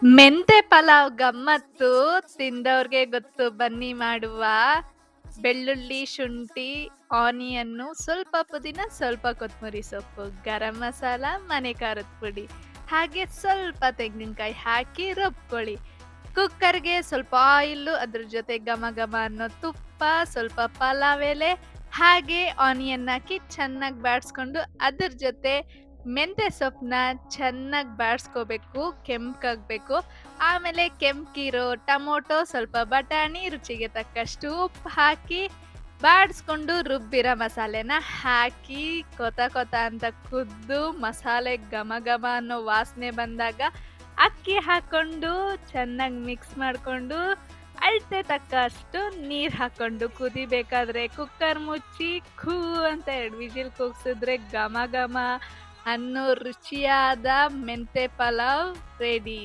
ಮೆಂತೆ ಪಲಾವ್ ಗಮ್ಮತ್ತು ತಿಂದವ್ರಿಗೆ ಗೊತ್ತು ಬನ್ನಿ ಮಾಡುವ. ಬೆಳ್ಳುಳ್ಳಿ, ಶುಂಠಿ, ಆನಿಯನ್ನು, ಸ್ವಲ್ಪ ಪುದೀನ, ಸ್ವಲ್ಪ ಕೊತ್ತಂಬರಿ ಸೊಪ್ಪು, ಗರಂ ಮಸಾಲ, ಮನೆ ಖಾರದ ಪುಡಿ, ಹಾಗೆ ಸ್ವಲ್ಪ ತೆಂಗಿನಕಾಯಿ ಹಾಕಿ ರುಬ್ಕೊಳ್ಳಿ. ಕುಕ್ಕರ್‌ಗೆ ಸ್ವಲ್ಪ ಆಯಿಲು, ಅದ್ರ ಜೊತೆ ಘಮ ಘಮ ಅನ್ನೋ ತುಪ್ಪ, ಸ್ವಲ್ಪ ಪಲಾವ್ ಎಲೆ, ಹಾಗೆ ಆನಿಯನ್ ಹಾಕಿ ಚೆನ್ನಾಗಿ ಬಾಡಿಸ್ಕೊಂಡು ಅದ್ರ ಜೊತೆ ಮೆಂತ್ಯ ಸೊಪ್ಪನ್ನ ಚೆನ್ನಾಗಿ ಬಾಡಿಸ್ಕೋಬೇಕು, ಕೆಂಪಗಾಗ್ಬೇಕು. ಆಮೇಲೆ ಕೆಂಪಗಿರೋ ಟೊಮೊಟೊ, ಸ್ವಲ್ಪ ಬಟಾಣಿ, ರುಚಿಗೆ ತಕ್ಕಷ್ಟು ಉಪ್ಪು ಹಾಕಿ ಬಾಡಿಸ್ಕೊಂಡು ರುಬ್ಬಿರೋ ಮಸಾಲೆನ ಹಾಕಿ ಕೊತ ಕೊತ ಅಂತ ಕುದ್ದು ಮಸಾಲೆ ಘಮ ಘಮ ಅನ್ನೋ ವಾಸನೆ ಬಂದಾಗ ಅಕ್ಕಿ ಹಾಕೊಂಡು ಚೆನ್ನಾಗಿ ಮಿಕ್ಸ್ ಮಾಡಿಕೊಂಡು ಅಳತೆ ತಕ್ಕಷ್ಟು ನೀರು ಹಾಕೊಂಡು ಕುದಿಬೇಕಾದ್ರೆ ಕುಕ್ಕರ್ ಮುಚ್ಚಿ ಖೂ ಅಂತ 2 ವಿಜಿಲ್ ಕೂಗ್ಸಿದ್ರೆ ಘಮ ಘಮ ಅನ್ನೋ ರುಚಿಯಾದ ಮೆಂತೆ ಪಲಾವ್ ರೆಡಿ.